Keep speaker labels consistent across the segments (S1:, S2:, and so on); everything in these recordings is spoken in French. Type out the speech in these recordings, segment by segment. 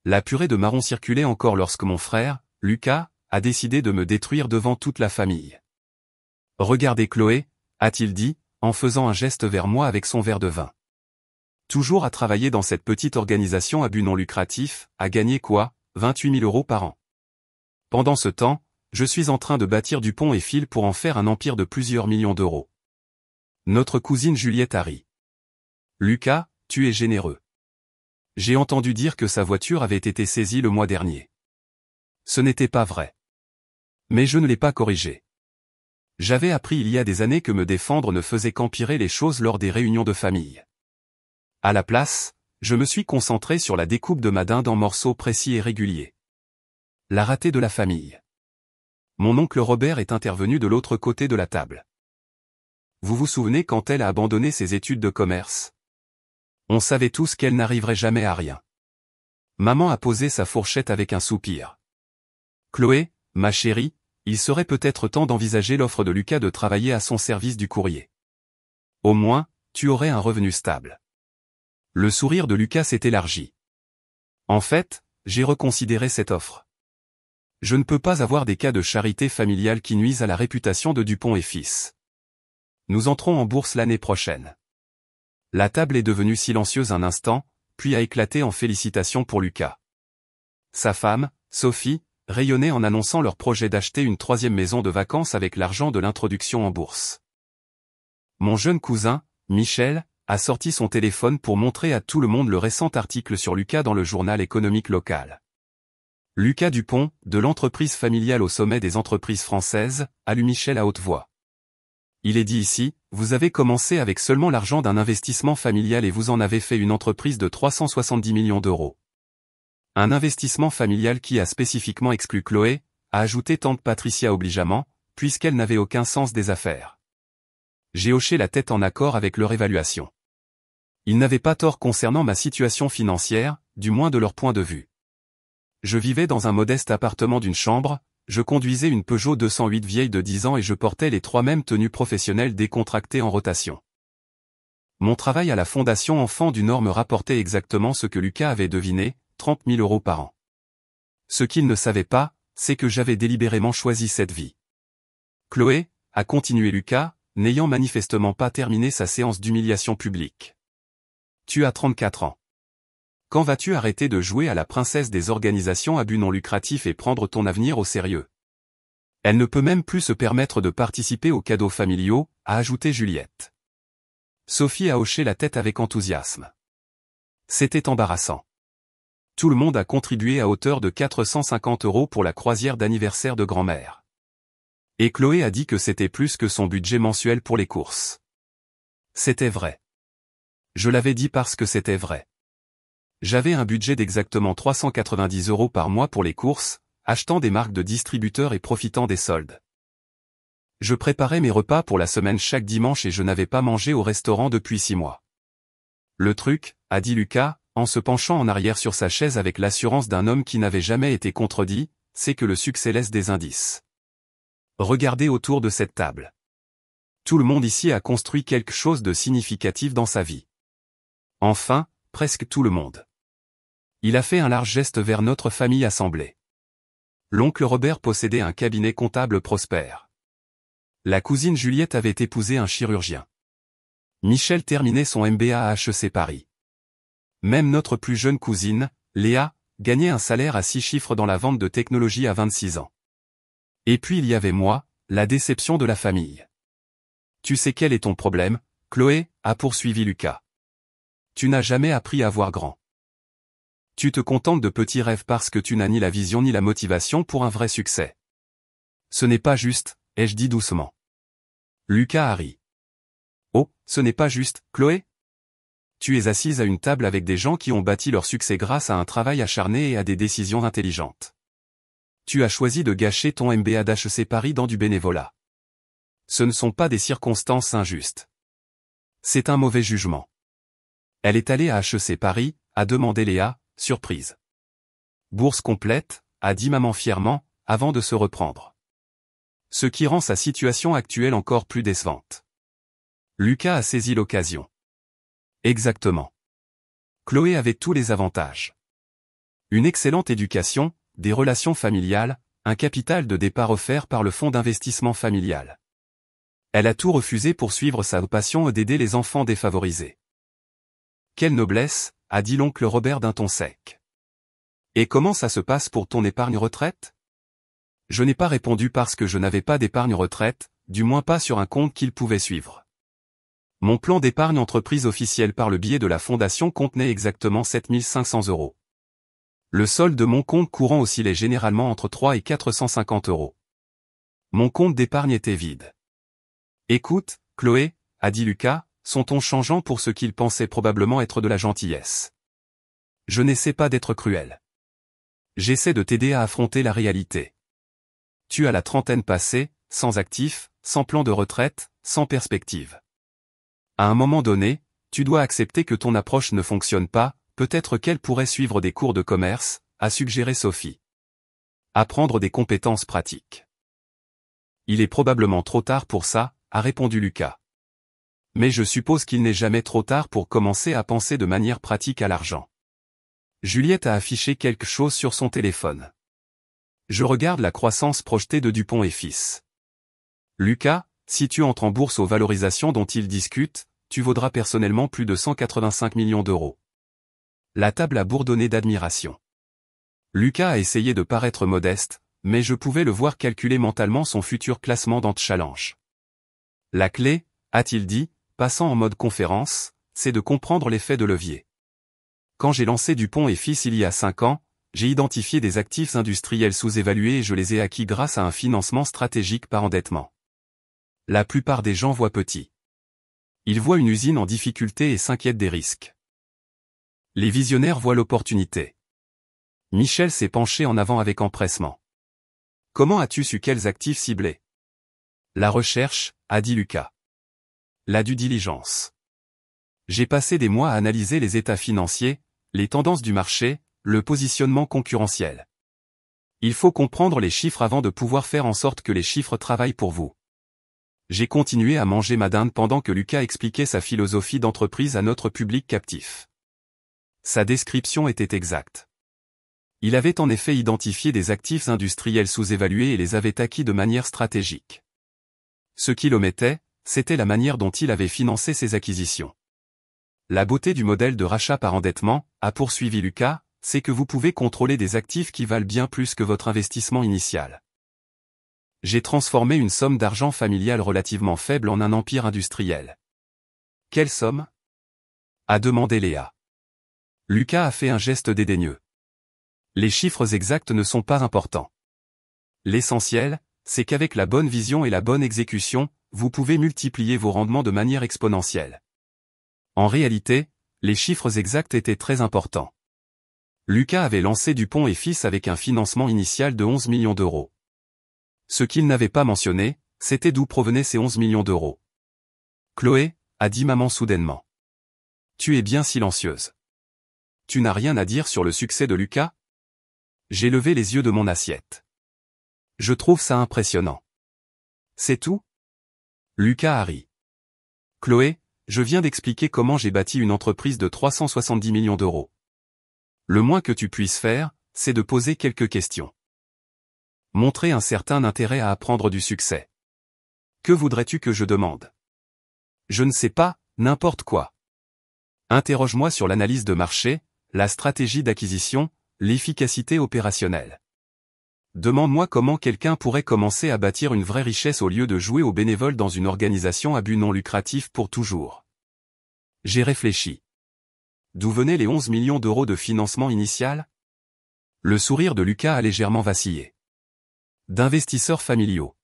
S1: La purée de marron circulait encore lorsque mon frère, Lucas, a décidé de me détruire devant toute la famille. « Regardez Chloé », a-t-il dit, en faisant un geste vers moi avec son verre de vin. Toujours à travailler dans cette petite organisation à but non lucratif, à gagner quoi, 28 000 € par an. Pendant ce temps, je suis en train de bâtir Dupont et Fil pour en faire un empire de plusieurs millions d'euros. Notre cousine Juliette a ri. Lucas, tu es généreux. J'ai entendu dire que sa voiture avait été saisie le mois dernier. Ce n'était pas vrai. Mais je ne l'ai pas corrigé. J'avais appris il y a des années que me défendre ne faisait qu'empirer les choses lors des réunions de famille. À la place, je me suis concentré sur la découpe de ma dinde en morceaux précis et réguliers. La ratée de la famille. Mon oncle Robert est intervenu de l'autre côté de la table. Vous vous souvenez quand elle a abandonné ses études de commerce? On savait tous qu'elle n'arriverait jamais à rien. Maman a posé sa fourchette avec un soupir. Chloé, ma chérie, il serait peut-être temps d'envisager l'offre de Lucas de travailler à son service du courrier. Au moins, tu aurais un revenu stable. Le sourire de Lucas s'est élargi. En fait, j'ai reconsidéré cette offre. Je ne peux pas avoir des cas de charité familiale qui nuisent à la réputation de Dupont et Fils. Nous entrons en bourse l'année prochaine. La table est devenue silencieuse un instant, puis a éclaté en félicitations pour Lucas. Sa femme, Sophie, rayonnait en annonçant leur projet d'acheter une 3e maison de vacances avec l'argent de l'introduction en bourse. Mon jeune cousin, Michel, a sorti son téléphone pour montrer à tout le monde le récent article sur Lucas dans le journal économique local. Lucas Dupont, de l'entreprise familiale au sommet des entreprises françaises, a lu Michel à haute voix. Il est dit ici, vous avez commencé avec seulement l'argent d'un investissement familial et vous en avez fait une entreprise de 370 millions d'euros. Un investissement familial qui a spécifiquement exclu Chloé, a ajouté tante Patricia obligeamment, puisqu'elle n'avait aucun sens des affaires. J'ai hoché la tête en accord avec leur évaluation. Ils n'avaient pas tort concernant ma situation financière, du moins de leur point de vue. Je vivais dans un modeste appartement d'une chambre, je conduisais une Peugeot 208 vieille de 10 ans et je portais les 3 mêmes tenues professionnelles décontractées en rotation. Mon travail à la Fondation Enfants du Nord me rapportait exactement ce que Lucas avait deviné, 30 000 € par an. Ce qu'il ne savait pas, c'est que j'avais délibérément choisi cette vie. Chloé, a continué Lucas, n'ayant manifestement pas terminé sa séance d'humiliation publique. Tu as 34 ans. Quand vas-tu arrêter de jouer à la princesse des organisations à but non lucratif et prendre ton avenir au sérieux? Elle ne peut même plus se permettre de participer aux cadeaux familiaux, a ajouté Juliette. Sophie a hoché la tête avec enthousiasme. C'était embarrassant. Tout le monde a contribué à hauteur de 450 € pour la croisière d'anniversaire de grand-mère. Et Chloé a dit que c'était plus que son budget mensuel pour les courses. C'était vrai. Je l'avais dit parce que c'était vrai. J'avais un budget d'exactement 390 € par mois pour les courses, achetant des marques de distributeurs et profitant des soldes. Je préparais mes repas pour la semaine chaque dimanche et je n'avais pas mangé au restaurant depuis 6 mois. Le truc, a dit Lucas, en se penchant en arrière sur sa chaise avec l'assurance d'un homme qui n'avait jamais été contredit, c'est que le succès laisse des indices. Regardez autour de cette table. Tout le monde ici a construit quelque chose de significatif dans sa vie. Enfin, presque tout le monde. Il a fait un large geste vers notre famille assemblée. L'oncle Robert possédait un cabinet comptable prospère. La cousine Juliette avait épousé un chirurgien. Michel terminait son MBA à HEC Paris. Même notre plus jeune cousine, Léa, gagnait un salaire à 6 chiffres dans la vente de technologie à 26 ans. Et puis il y avait moi, la déception de la famille. Tu sais quel est ton problème, Chloé, a poursuivi Lucas. Tu n'as jamais appris à voir grand. Tu te contentes de petits rêves parce que tu n'as ni la vision ni la motivation pour un vrai succès. Ce n'est pas juste, ai-je dit doucement. Lucas a ri. Oh, ce n'est pas juste, Chloé? Tu es assise à une table avec des gens qui ont bâti leur succès grâce à un travail acharné et à des décisions intelligentes. Tu as choisi de gâcher ton MBA d'HEC Paris dans du bénévolat. Ce ne sont pas des circonstances injustes. C'est un mauvais jugement. Elle est allée à HEC Paris, a demandé Léa, surprise. Bourse complète, a dit maman fièrement, avant de se reprendre. Ce qui rend sa situation actuelle encore plus décevante. Lucas a saisi l'occasion. Exactement. Chloé avait tous les avantages. Une excellente éducation, des relations familiales, un capital de départ offert par le fonds d'investissement familial. Elle a tout refusé pour suivre sa passion d'aider les enfants défavorisés. Quelle noblesse, a dit l'oncle Robert d'un ton sec. Et comment ça se passe pour ton épargne retraite? Je n'ai pas répondu parce que je n'avais pas d'épargne retraite, du moins pas sur un compte qu'il pouvait suivre. Mon plan d'épargne entreprise officiel par le biais de la fondation contenait exactement 7 500 €. Le solde de mon compte courant oscillait généralement entre 3 et 450 €. Mon compte d'épargne était vide. Écoute, Chloé, a dit Lucas, son ton changeant pour ce qu'il pensait probablement être de la gentillesse. Je n'essaie pas d'être cruel. J'essaie de t'aider à affronter la réalité. Tu as la trentaine passée, sans actif, sans plan de retraite, sans perspective. À un moment donné, tu dois accepter que ton approche ne fonctionne pas, peut-être qu'elle pourrait suivre des cours de commerce, a suggéré Sophie. Apprendre des compétences pratiques. Il est probablement trop tard pour ça, a répondu Lucas. Mais je suppose qu'il n'est jamais trop tard pour commencer à penser de manière pratique à l'argent. Juliette a affiché quelque chose sur son téléphone. Je regarde la croissance projetée de Dupont et Fils. Lucas, si tu entres en bourse aux valorisations dont ils discutent, tu vaudras personnellement plus de 185 millions €. La table a bourdonné d'admiration. Lucas a essayé de paraître modeste, mais je pouvais le voir calculer mentalement son futur classement dans Challenge. La clé, a-t-il dit, passant en mode conférence, c'est de comprendre l'effet de levier. Quand j'ai lancé Dupont et Fils il y a 5 ans, j'ai identifié des actifs industriels sous-évalués et je les ai acquis grâce à un financement stratégique par endettement. La plupart des gens voient petit. Ils voient une usine en difficulté et s'inquiètent des risques. Les visionnaires voient l'opportunité. Michel s'est penché en avant avec empressement. Comment as-tu su quels actifs cibler? La recherche, a dit Lucas. La due diligence. J'ai passé des mois à analyser les états financiers, les tendances du marché, le positionnement concurrentiel. Il faut comprendre les chiffres avant de pouvoir faire en sorte que les chiffres travaillent pour vous. J'ai continué à manger ma dinde pendant que Lucas expliquait sa philosophie d'entreprise à notre public captif. Sa description était exacte. Il avait en effet identifié des actifs industriels sous-évalués et les avait acquis de manière stratégique. Ce qu'il omettait, c'était la manière dont il avait financé ses acquisitions. La beauté du modèle de rachat par endettement, a poursuivi Lucas, c'est que vous pouvez contrôler des actifs qui valent bien plus que votre investissement initial. J'ai transformé une somme d'argent familiale relativement faible en un empire industriel. Quelle somme? A demandé Léa. Lucas a fait un geste dédaigneux. Les chiffres exacts ne sont pas importants. L'essentiel, c'est qu'avec la bonne vision et la bonne exécution, vous pouvez multiplier vos rendements de manière exponentielle. En réalité, les chiffres exacts étaient très importants. Lucas avait lancé Dupont et Fils avec un financement initial de 11 millions €. Ce qu'il n'avait pas mentionné, c'était d'où provenaient ces 11 millions €. Chloé, a dit maman soudainement. Tu es bien silencieuse. Tu n'as rien à dire sur le succès de Lucas? J'ai levé les yeux de mon assiette. Je trouve ça impressionnant. C'est tout? Lucas a ri. Chloé, je viens d'expliquer comment j'ai bâti une entreprise de 370 millions €. Le moins que tu puisses faire, c'est de poser quelques questions. Montrer un certain intérêt à apprendre du succès. Que voudrais-tu que je demande? Je ne sais pas, n'importe quoi. Interroge-moi sur l'analyse de marché, la stratégie d'acquisition, l'efficacité opérationnelle. Demande-moi comment quelqu'un pourrait commencer à bâtir une vraie richesse au lieu de jouer au bénévole dans une organisation à but non lucratif pour toujours. J'ai réfléchi. D'où venaient les 11 millions € de financement initial? Le sourire de Lucas a légèrement vacillé. D'investisseurs familiaux.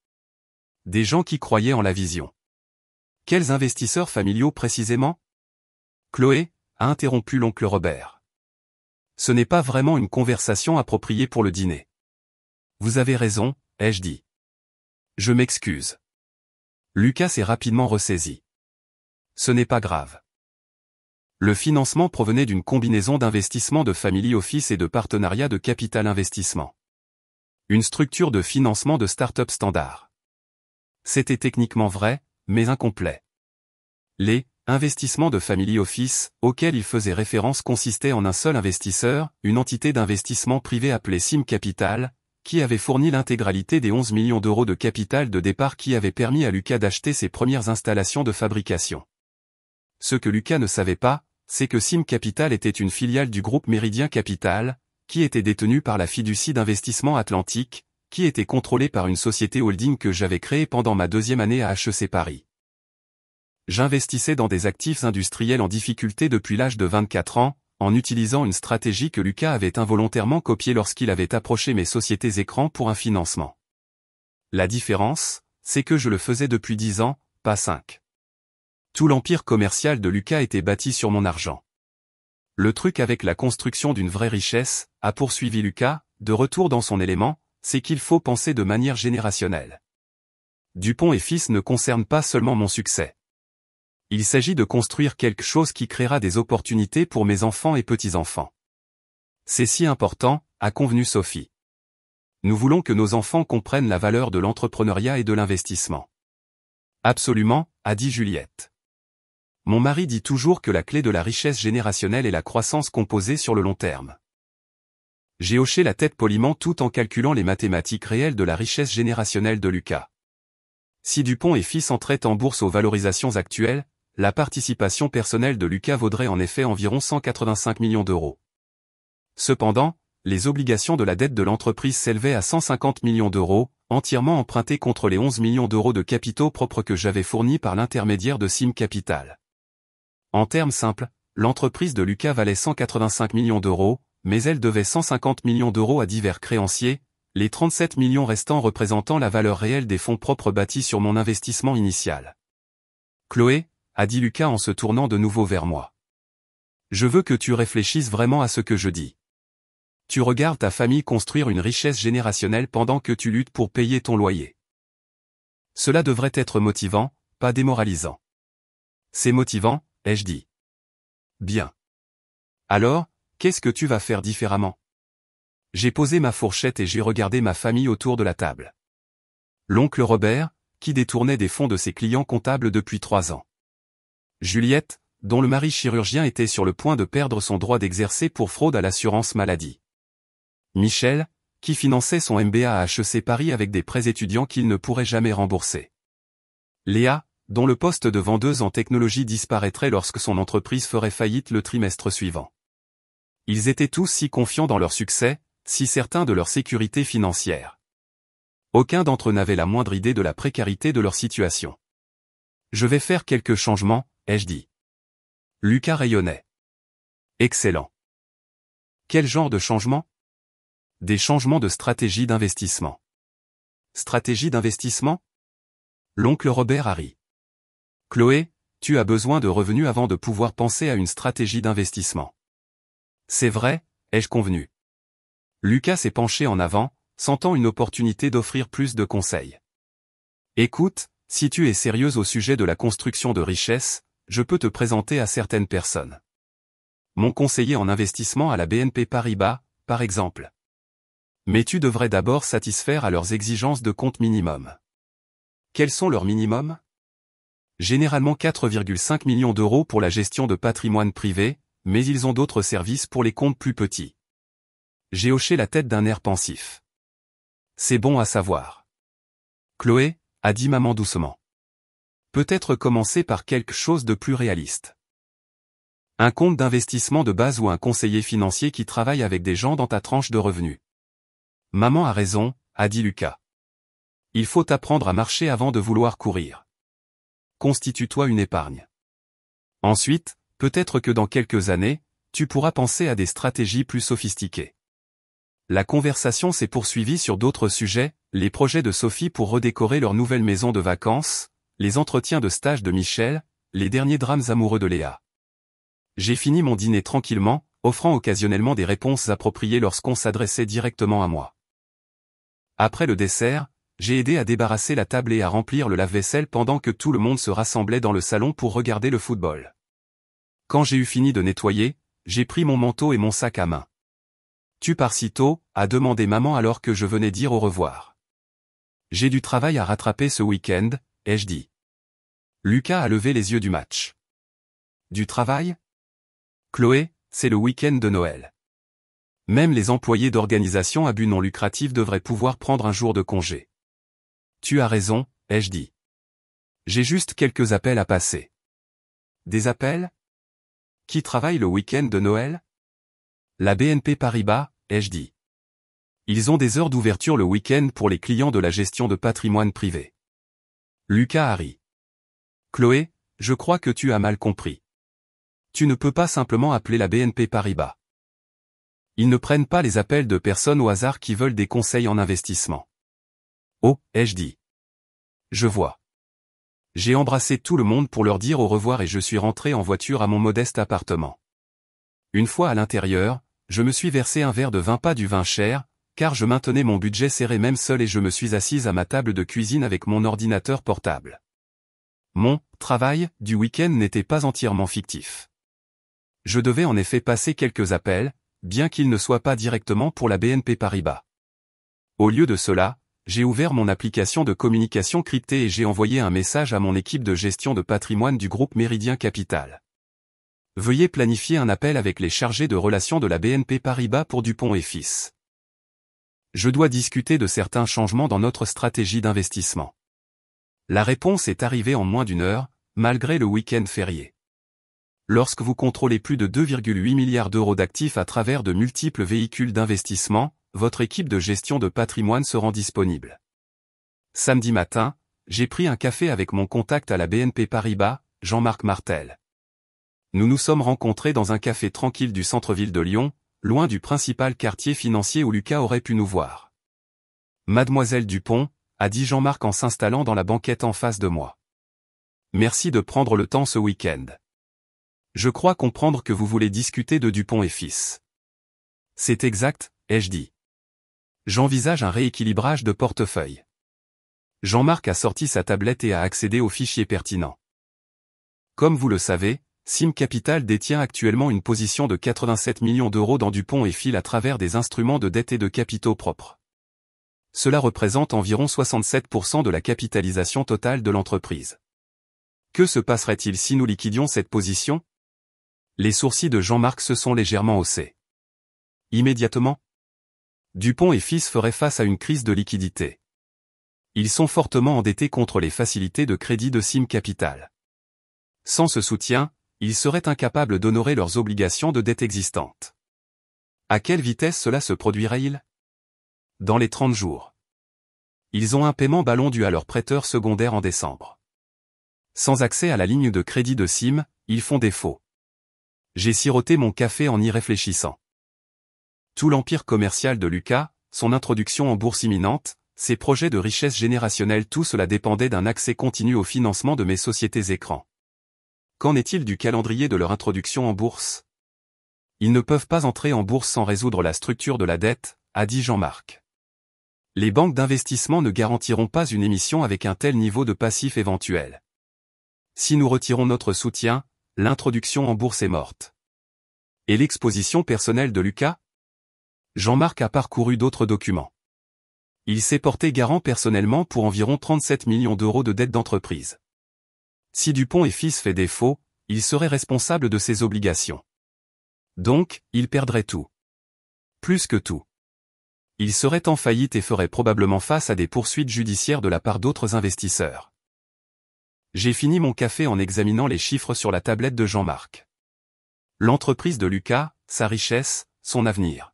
S1: Des gens qui croyaient en la vision. Quels investisseurs familiaux précisément? Chloé, a interrompu l'oncle Robert. Ce n'est pas vraiment une conversation appropriée pour le dîner. Vous avez raison, ai-je dit. Je m'excuse. Lucas s'est rapidement ressaisi. Ce n'est pas grave. Le financement provenait d'une combinaison d'investissements de family office et de partenariats de capital investissement. Une structure de financement de start-up standard. C'était techniquement vrai, mais incomplet. Les Investissement de Family Office, auquel il faisait référence, consistait en un seul investisseur, une entité d'investissement privé appelée Sim Capital, qui avait fourni l'intégralité des 11 millions d'euros de capital de départ qui avait permis à Lucas d'acheter ses premières installations de fabrication. Ce que Lucas ne savait pas, c'est que Sim Capital était une filiale du groupe Méridien Capital, qui était détenue par la fiducie d'investissement Atlantique, qui était contrôlée par une société holding que j'avais créée pendant ma deuxième année à HEC Paris. J'investissais dans des actifs industriels en difficulté depuis l'âge de 24 ans, en utilisant une stratégie que Lucas avait involontairement copiée lorsqu'il avait approché mes sociétés écrans pour un financement. La différence, c'est que je le faisais depuis 10 ans, pas 5. Tout l'empire commercial de Lucas était bâti sur mon argent. Le truc avec la construction d'une vraie richesse, a poursuivi Lucas, de retour dans son élément, c'est qu'il faut penser de manière générationnelle. Dupont et Fils ne concerne pas seulement mon succès. Il s'agit de construire quelque chose qui créera des opportunités pour mes enfants et petits-enfants. C'est si important, a convenu Sophie. Nous voulons que nos enfants comprennent la valeur de l'entrepreneuriat et de l'investissement. Absolument, a dit Juliette. Mon mari dit toujours que la clé de la richesse générationnelle est la croissance composée sur le long terme. J'ai hoché la tête poliment tout en calculant les mathématiques réelles de la richesse générationnelle de Lucas. Si Dupont et Fils entraient en bourse aux valorisations actuelles, la participation personnelle de Lucas vaudrait en effet environ 185 millions d'euros. Cependant, les obligations de la dette de l'entreprise s'élevaient à 150 millions d'euros, entièrement empruntées contre les 11 millions d'euros de capitaux propres que j'avais fournis par l'intermédiaire de Sim Capital. En termes simples, l'entreprise de Lucas valait 185 millions d'euros, mais elle devait 150 millions d'euros à divers créanciers, les 37 millions restants représentant la valeur réelle des fonds propres bâtis sur mon investissement initial. Chloé, a dit Lucas en se tournant de nouveau vers moi. Je veux que tu réfléchisses vraiment à ce que je dis. Tu regardes ta famille construire une richesse générationnelle pendant que tu luttes pour payer ton loyer. Cela devrait être motivant, pas démoralisant. C'est motivant, ai-je dit. Bien. Alors, qu'est-ce que tu vas faire différemment? J'ai posé ma fourchette et j'ai regardé ma famille autour de la table. L'oncle Robert, qui détournait des fonds de ses clients comptables depuis 3 ans. Juliette, dont le mari chirurgien était sur le point de perdre son droit d'exercer pour fraude à l'assurance maladie. Michel, qui finançait son MBA à HEC Paris avec des prêts étudiants qu'il ne pourrait jamais rembourser. Léa, dont le poste de vendeuse en technologie disparaîtrait lorsque son entreprise ferait faillite le trimestre suivant. Ils étaient tous si confiants dans leur succès, si certains de leur sécurité financière. Aucun d'entre eux n'avait la moindre idée de la précarité de leur situation. Je vais faire quelques changements, ai-je dit. Lucas rayonnait. Excellent. Quel genre de changement? Des changements de stratégie d'investissement. Stratégie d'investissement? L'oncle Robert a ri. Chloé, tu as besoin de revenus avant de pouvoir penser à une stratégie d'investissement. C'est vrai, ai-je convenu. Lucas s'est penché en avant, sentant une opportunité d'offrir plus de conseils. Écoute, si tu es sérieuse au sujet de la construction de richesse, je peux te présenter à certaines personnes. Mon conseiller en investissement à la BNP Paribas, par exemple. Mais tu devrais d'abord satisfaire à leurs exigences de compte minimum. Quels sont leurs minimums? Généralement 4,5 millions d'euros pour la gestion de patrimoine privé, mais ils ont d'autres services pour les comptes plus petits. J'ai hoché la tête d'un air pensif. C'est bon à savoir. Chloé, a dit maman doucement. Peut-être commencer par quelque chose de plus réaliste. Un compte d'investissement de base ou un conseiller financier qui travaille avec des gens dans ta tranche de revenus. Maman a raison, a dit Lucas. Il faut apprendre à marcher avant de vouloir courir. Constitue-toi une épargne. Ensuite, peut-être que dans quelques années, tu pourras penser à des stratégies plus sophistiquées. La conversation s'est poursuivie sur d'autres sujets, les projets de Sophie pour redécorer leur nouvelle maison de vacances, les entretiens de stage de Michel, les derniers drames amoureux de Léa. J'ai fini mon dîner tranquillement, offrant occasionnellement des réponses appropriées lorsqu'on s'adressait directement à moi. Après le dessert, j'ai aidé à débarrasser la table et à remplir le lave-vaisselle pendant que tout le monde se rassemblait dans le salon pour regarder le football. Quand j'ai eu fini de nettoyer, j'ai pris mon manteau et mon sac à main. Tu pars si tôt, a demandé maman alors que je venais dire au revoir. J'ai du travail à rattraper ce week-end, ai-je dit. Lucas a levé les yeux du match. Du travail? Chloé, c'est le week-end de Noël. Même les employés d'organisations à but non lucratif devraient pouvoir prendre un jour de congé. Tu as raison, ai-je dit. J'ai juste quelques appels à passer. Des appels? Qui travaille le week-end de Noël? La BNP Paribas, ai-je dit. Ils ont des heures d'ouverture le week-end pour les clients de la gestion de patrimoine privé. Lucas a ri. Chloé, je crois que tu as mal compris. Tu ne peux pas simplement appeler la BNP Paribas. Ils ne prennent pas les appels de personnes au hasard qui veulent des conseils en investissement. Oh, ai-je dit. Je vois. J'ai embrassé tout le monde pour leur dire au revoir et je suis rentré en voiture à mon modeste appartement. Une fois à l'intérieur, je me suis versé un verre de vin, pas du vin cher, car je maintenais mon budget serré même seul et je me suis assise à ma table de cuisine avec mon ordinateur portable. Mon travail du week-end n'était pas entièrement fictif. Je devais en effet passer quelques appels, bien qu'ils ne soient pas directement pour la BNP Paribas. Au lieu de cela, j'ai ouvert mon application de communication cryptée et j'ai envoyé un message à mon équipe de gestion de patrimoine du groupe Méridien Capital. Veuillez planifier un appel avec les chargés de relations de la BNP Paribas pour Dupont et Fils. Je dois discuter de certains changements dans notre stratégie d'investissement. La réponse est arrivée en moins d'une heure, malgré le week-end férié. Lorsque vous contrôlez plus de 2,8 milliards d'euros d'actifs à travers de multiples véhicules d'investissement, votre équipe de gestion de patrimoine se rend disponible. Samedi matin, j'ai pris un café avec mon contact à la BNP Paribas, Jean-Marc Martel. Nous nous sommes rencontrés dans un café tranquille du centre-ville de Lyon, loin du principal quartier financier où Lucas aurait pu nous voir. Mademoiselle Dupont, a dit Jean-Marc en s'installant dans la banquette en face de moi. Merci de prendre le temps ce week-end. Je crois comprendre que vous voulez discuter de Dupont et Fils. C'est exact, ai-je dit. J'envisage un rééquilibrage de portefeuille. Jean-Marc a sorti sa tablette et a accédé aux fichiers pertinents. Comme vous le savez, Sim Capital détient actuellement une position de 87 millions d'euros dans Dupont et Fils à travers des instruments de dette et de capitaux propres. Cela représente environ 67% de la capitalisation totale de l'entreprise. Que se passerait-il si nous liquidions cette position? Les sourcils de Jean-Marc se sont légèrement haussés. Immédiatement, Dupont et Fils ferait face à une crise de liquidité. Ils sont fortement endettés contre les facilités de crédit de Sim Capital. Sans ce soutien, ils seraient incapables d'honorer leurs obligations de dette existantes. À quelle vitesse cela se produirait-il? Dans les 30 jours. Ils ont un paiement ballon dû à leur prêteur secondaire en décembre. Sans accès à la ligne de crédit de Sim, ils font défaut. J'ai siroté mon café en y réfléchissant. Tout l'empire commercial de Lucas, son introduction en bourse imminente, ses projets de richesse générationnelle, tout cela dépendait d'un accès continu au financement de mes sociétés écrans. Qu'en est-il du calendrier de leur introduction en bourse? Ils ne peuvent pas entrer en bourse sans résoudre la structure de la dette, a dit Jean-Marc. Les banques d'investissement ne garantiront pas une émission avec un tel niveau de passif éventuel. Si nous retirons notre soutien, l'introduction en bourse est morte. Et l'exposition personnelle de Lucas? Jean-Marc a parcouru d'autres documents. Il s'est porté garant personnellement pour environ 37 millions d'euros de dettes d'entreprise. Si Dupont et Fils fait défaut, il serait responsable de ses obligations. Donc, il perdrait tout. Plus que tout. Il serait en faillite et ferait probablement face à des poursuites judiciaires de la part d'autres investisseurs. J'ai fini mon café en examinant les chiffres sur la tablette de Jean-Marc. L'entreprise de Lucas, sa richesse, son avenir.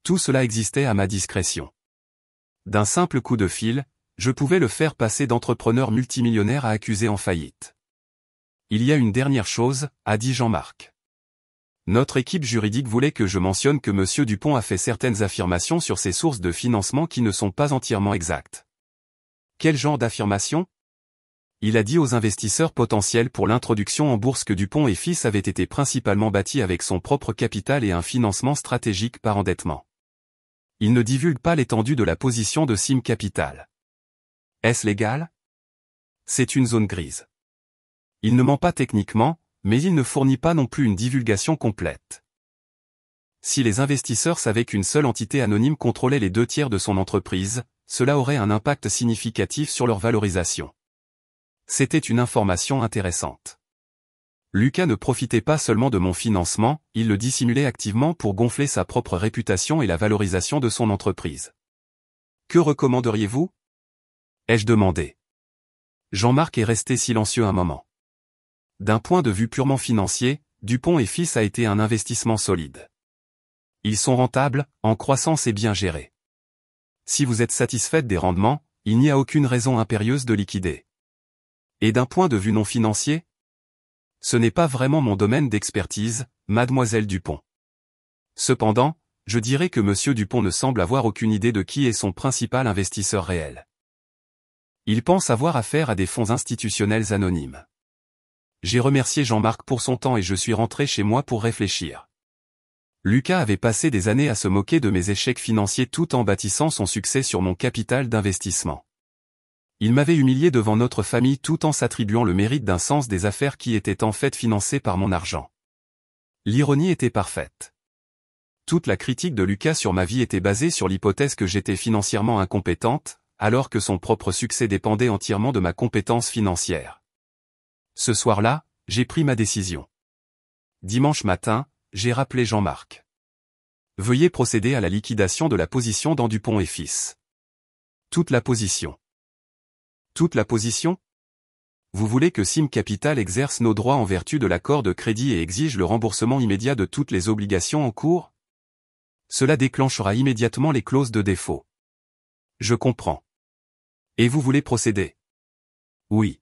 S1: Tout cela existait à ma discrétion. D'un simple coup de fil, je pouvais le faire passer d'entrepreneur multimillionnaire à accusé en faillite. Il y a une dernière chose, a dit Jean-Marc. Notre équipe juridique voulait que je mentionne que M. Dupont a fait certaines affirmations sur ses sources de financement qui ne sont pas entièrement exactes. Quel genre d'affirmations? Il a dit aux investisseurs potentiels pour l'introduction en bourse que Dupont et Fils avait été principalement bâti avec son propre capital et un financement stratégique par endettement. Il ne divulgue pas l'étendue de la position de Sim Capital. Est-ce légal? C'est une zone grise. Il ne ment pas techniquement, mais il ne fournit pas non plus une divulgation complète. Si les investisseurs savaient qu'une seule entité anonyme contrôlait les 2/3 de son entreprise, cela aurait un impact significatif sur leur valorisation. C'était une information intéressante. Lucas ne profitait pas seulement de mon financement, il le dissimulait activement pour gonfler sa propre réputation et la valorisation de son entreprise. Que recommanderiez-vous? Ai-je demandé. Jean-Marc est resté silencieux un moment. D'un point de vue purement financier, Dupont et Fils a été un investissement solide. Ils sont rentables, en croissance et bien gérés. Si vous êtes satisfaite des rendements, il n'y a aucune raison impérieuse de liquider. Et d'un point de vue non financier? Ce n'est pas vraiment mon domaine d'expertise, mademoiselle Dupont. Cependant, je dirais que monsieur Dupont ne semble avoir aucune idée de qui est son principal investisseur réel. Il pense avoir affaire à des fonds institutionnels anonymes. J'ai remercié Jean-Marc pour son temps et je suis rentré chez moi pour réfléchir. Lucas avait passé des années à se moquer de mes échecs financiers tout en bâtissant son succès sur mon capital d'investissement. Il m'avait humilié devant notre famille tout en s'attribuant le mérite d'un sens des affaires qui était en fait financé par mon argent. L'ironie était parfaite. Toute la critique de Lucas sur ma vie était basée sur l'hypothèse que j'étais financièrement incompétente, alors que son propre succès dépendait entièrement de ma compétence financière. Ce soir-là, j'ai pris ma décision. Dimanche matin, j'ai rappelé Jean-Marc. Veuillez procéder à la liquidation de la position dans Dupont et Fils. Toute la position. Toute la position? Vous voulez que Sim Capital exerce nos droits en vertu de l'accord de crédit et exige le remboursement immédiat de toutes les obligations en cours? Cela déclenchera immédiatement les clauses de défaut. Je comprends. Et vous voulez procéder? Oui.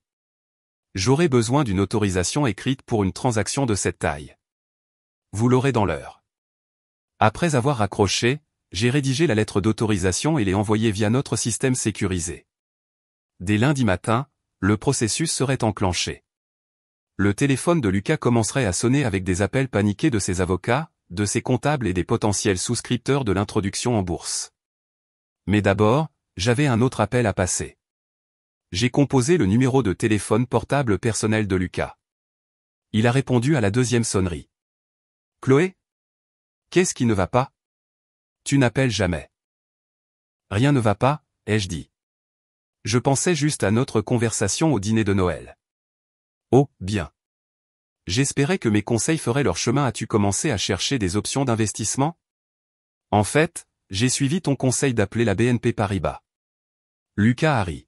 S1: J'aurai besoin d'une autorisation écrite pour une transaction de cette taille. Vous l'aurez dans l'heure. Après avoir raccroché, j'ai rédigé la lettre d'autorisation et l'ai envoyée via notre système sécurisé. Dès lundi matin, le processus serait enclenché. Le téléphone de Lucas commencerait à sonner avec des appels paniqués de ses avocats, de ses comptables et des potentiels souscripteurs de l'introduction en bourse. Mais d'abord, j'avais un autre appel à passer. J'ai composé le numéro de téléphone portable personnel de Lucas. Il a répondu à la deuxième sonnerie. Chloé? Qu'est-ce qui ne va pas? Tu n'appelles jamais. Rien ne va pas, ai-je dit. Je pensais juste à notre conversation au dîner de Noël. Oh, bien. J'espérais que mes conseils feraient leur chemin. As-tu commencé à chercher des options d'investissement? En fait, j'ai suivi ton conseil d'appeler la BNP Paribas. Lucas a ri.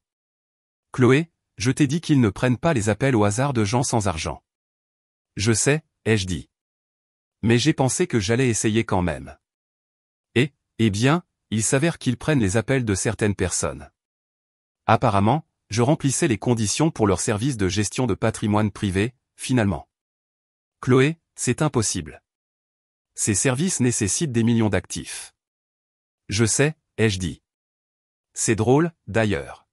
S1: Chloé, je t'ai dit qu'ils ne prennent pas les appels au hasard de gens sans argent. Je sais, ai-je dit. Mais j'ai pensé que j'allais essayer quand même. Eh bien, il s'avère qu'ils prennent les appels de certaines personnes. Apparemment, je remplissais les conditions pour leur service de gestion de patrimoine privé, finalement. Chloé, c'est impossible. Ces services nécessitent des millions d'actifs. Je sais, ai-je dit. C'est drôle, d'ailleurs.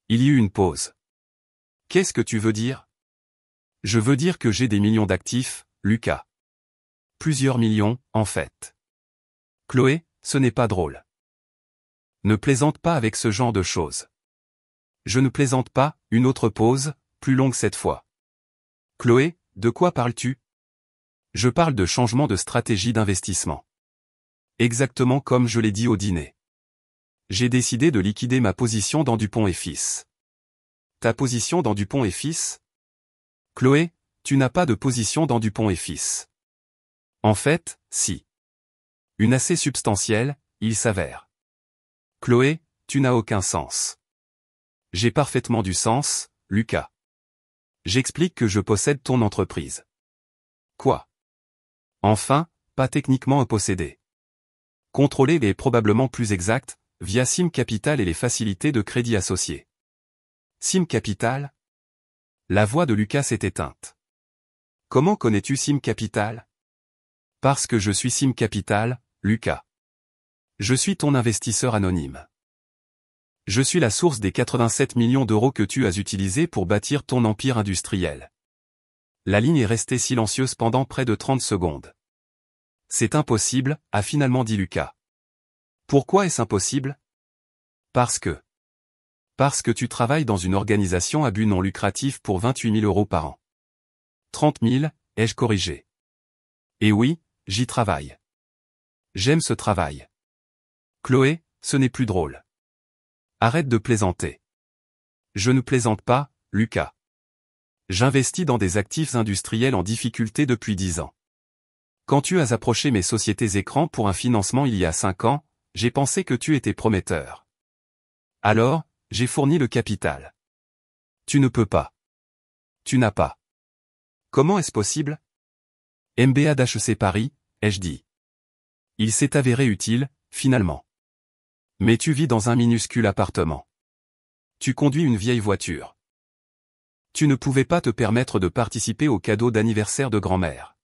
S1: Il y eut une pause. Qu'est-ce que tu veux dire? Je veux dire que j'ai des millions d'actifs, Lucas. Plusieurs millions, en fait. Chloé, ce n'est pas drôle. Ne plaisante pas avec ce genre de choses. Je ne plaisante pas, une autre pause, plus longue cette fois. Chloé, de quoi parles-tu? Je parle de changement de stratégie d'investissement. Exactement comme je l'ai dit au dîner. J'ai décidé de liquider ma position dans Dupont et Fils. Ta position dans Dupont et Fils? Chloé, tu n'as pas de position dans Dupont et Fils. En fait, si. Une assez substantielle, il s'avère. Chloé, tu n'as aucun sens. J'ai parfaitement du sens, Lucas. J'explique que je possède ton entreprise. Quoi? Enfin, pas techniquement posséder. Contrôler est probablement plus exact, via Sim Capital et les facilités de crédit associées. Sim Capital? La voix de Lucas s'est éteinte. Comment connais-tu Sim Capital? Parce que je suis Sim Capital, Lucas. Je suis ton investisseur anonyme. Je suis la source des 87 millions d'euros que tu as utilisés pour bâtir ton empire industriel. La ligne est restée silencieuse pendant près de 30 secondes. C'est impossible, a finalement dit Lucas. Pourquoi est-ce impossible? Parce que tu travailles dans une organisation à but non lucratif pour 28 000 euros par an. 30 000, ai-je corrigé. Et oui, j'y travaille. J'aime ce travail. Chloé, ce n'est plus drôle. Arrête de plaisanter. Je ne plaisante pas, Lucas. J'investis dans des actifs industriels en difficulté depuis 10 ans. Quand tu as approché mes sociétés écrans pour un financement il y a 5 ans, j'ai pensé que tu étais prometteur. Alors, j'ai fourni le capital. Tu ne peux pas. Tu n'as pas. Comment est-ce possible? MBA d'HEC Paris, ai-je dit. Il s'est avéré utile, finalement. Mais tu vis dans un minuscule appartement. Tu conduis une vieille voiture. Tu ne pouvais pas te permettre de participer au cadeau d'anniversaire de grand-mère.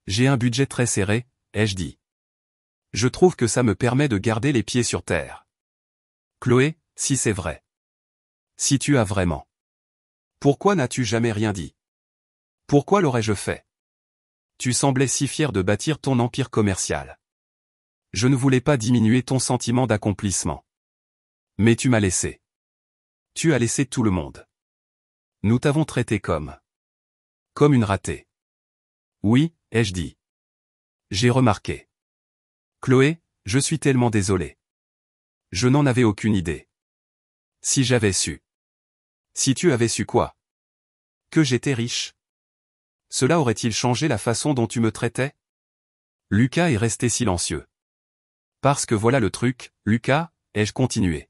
S1: J'ai un budget très serré, ai-je dit. Je trouve que ça me permet de garder les pieds sur terre. Chloé, si c'est vrai. Si tu as vraiment. Pourquoi n'as-tu jamais rien dit? Pourquoi l'aurais-je fait? Tu semblais si fier de bâtir ton empire commercial. Je ne voulais pas diminuer ton sentiment d'accomplissement. Mais tu m'as laissé. Tu as laissé tout le monde. Nous t'avons traité comme une ratée. Oui, ai-je dit. J'ai remarqué. Chloé, je suis tellement désolé. Je n'en avais aucune idée. Si j'avais su. Si tu avais su quoi? Que j'étais riche. Cela aurait-il changé la façon dont tu me traitais? Lucas est resté silencieux. Parce que voilà le truc, Lucas, ai-je continué.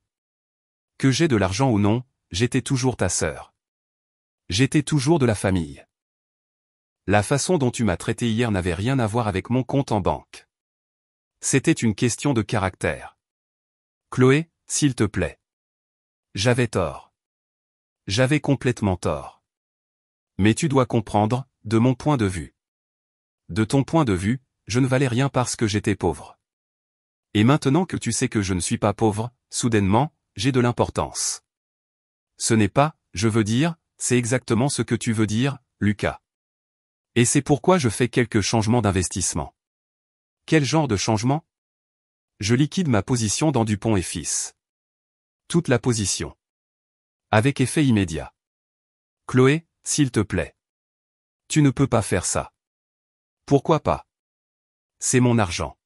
S1: Que j'ai de l'argent ou non, j'étais toujours ta sœur. J'étais toujours de la famille. La façon dont tu m'as traité hier n'avait rien à voir avec mon compte en banque. C'était une question de caractère. Chloé, s'il te plaît. J'avais tort. J'avais complètement tort. Mais tu dois comprendre, de mon point de vue. De ton point de vue, je ne valais rien parce que j'étais pauvre. Et maintenant que tu sais que je ne suis pas pauvre, soudainement, j'ai de l'importance. Ce n'est pas, je veux dire, c'est exactement ce que tu veux dire, Lucas. Et c'est pourquoi je fais quelques changements d'investissement. Quel genre de changement? Je liquide ma position dans Dupont et Fils. Toute la position. Avec effet immédiat. Chloé, s'il te plaît. Tu ne peux pas faire ça. Pourquoi pas? C'est mon argent.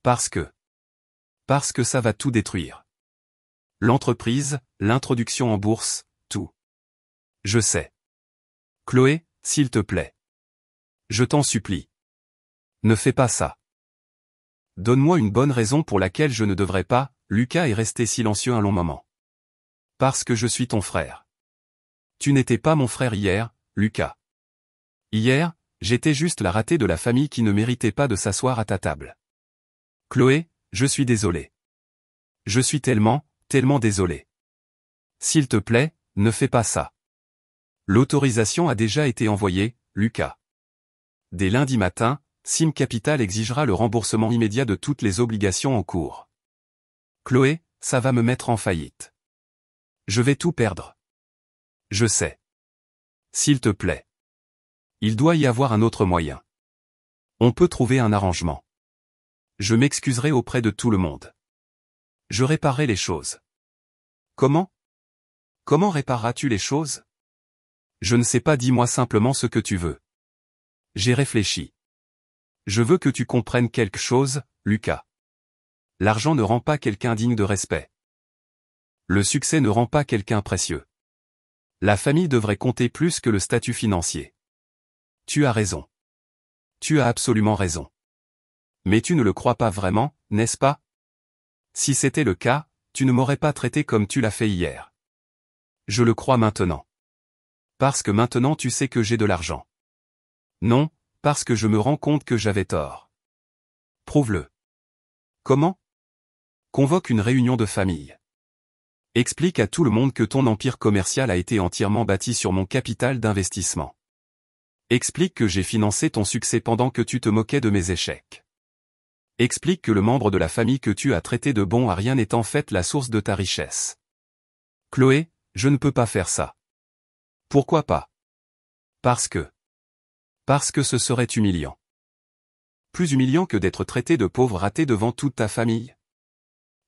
S1: Parce que ça va tout détruire. L'entreprise, l'introduction en bourse, tout. Je sais. Chloé, s'il te plaît. Je t'en supplie. Ne fais pas ça. Donne-moi une bonne raison pour laquelle je ne devrais pas. Lucas est resté silencieux un long moment. Parce que je suis ton frère. Tu n'étais pas mon frère hier, Lucas. Hier, j'étais juste la ratée de la famille qui ne méritait pas de s'asseoir à ta table. Chloé, je suis désolé. Je suis tellement désolé. S'il te plaît, ne fais pas ça. L'autorisation a déjà été envoyée, Lucas. Dès lundi matin, Sim Capital exigera le remboursement immédiat de toutes les obligations en cours. Chloé, ça va me mettre en faillite. Je vais tout perdre. Je sais. S'il te plaît. Il doit y avoir un autre moyen. On peut trouver un arrangement. Je m'excuserai auprès de tout le monde. Je réparerai les choses. Comment? Comment répareras-tu les choses? Je ne sais pas, dis-moi simplement ce que tu veux. J'ai réfléchi. Je veux que tu comprennes quelque chose, Lucas. L'argent ne rend pas quelqu'un digne de respect. Le succès ne rend pas quelqu'un précieux. La famille devrait compter plus que le statut financier. Tu as raison. Tu as absolument raison. Mais tu ne le crois pas vraiment, n'est-ce pas? Si c'était le cas, tu ne m'aurais pas traité comme tu l'as fait hier. Je le crois maintenant. Parce que maintenant tu sais que j'ai de l'argent. Non, parce que je me rends compte que j'avais tort. Prouve-le. Comment? Convoque une réunion de famille. Explique à tout le monde que ton empire commercial a été entièrement bâti sur mon capital d'investissement. Explique que j'ai financé ton succès pendant que tu te moquais de mes échecs. Explique que le membre de la famille que tu as traité de bon à rien est en fait la source de ta richesse. Chloé, je ne peux pas faire ça. Pourquoi pas? Parce que ce serait humiliant. Plus humiliant que d'être traité de pauvre raté devant toute ta famille.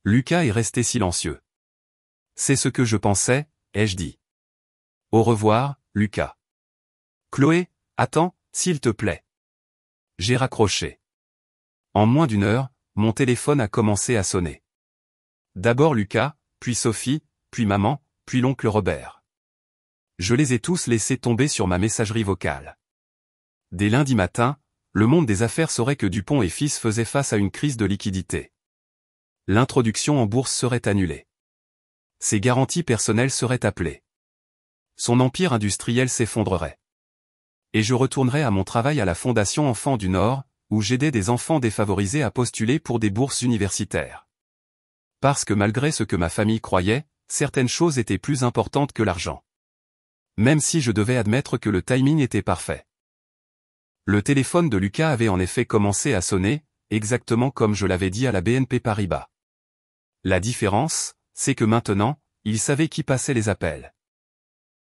S1: Lucas est resté silencieux. C'est ce que je pensais, ai-je dit. Au revoir, Lucas. Chloé, attends, s'il te plaît. J'ai raccroché. En moins d'une heure, mon téléphone a commencé à sonner. D'abord Lucas, puis Sophie, puis maman, puis l'oncle Robert. Je les ai tous laissés tomber sur ma messagerie vocale. Dès lundi matin, le monde des affaires saurait que Dupont et Fils faisait face à une crise de liquidité. L'introduction en bourse serait annulée. Ses garanties personnelles seraient appelées. Son empire industriel s'effondrerait. Et je retournerais à mon travail à la Fondation Enfants du Nord, où j'aidais des enfants défavorisés à postuler pour des bourses universitaires. Parce que malgré ce que ma famille croyait, certaines choses étaient plus importantes que l'argent. Même si je devais admettre que le timing était parfait. Le téléphone de Lucas avait en effet commencé à sonner, exactement comme je l'avais dit à la BNP Paribas. La différence, c'est que maintenant, il savait qui passait les appels.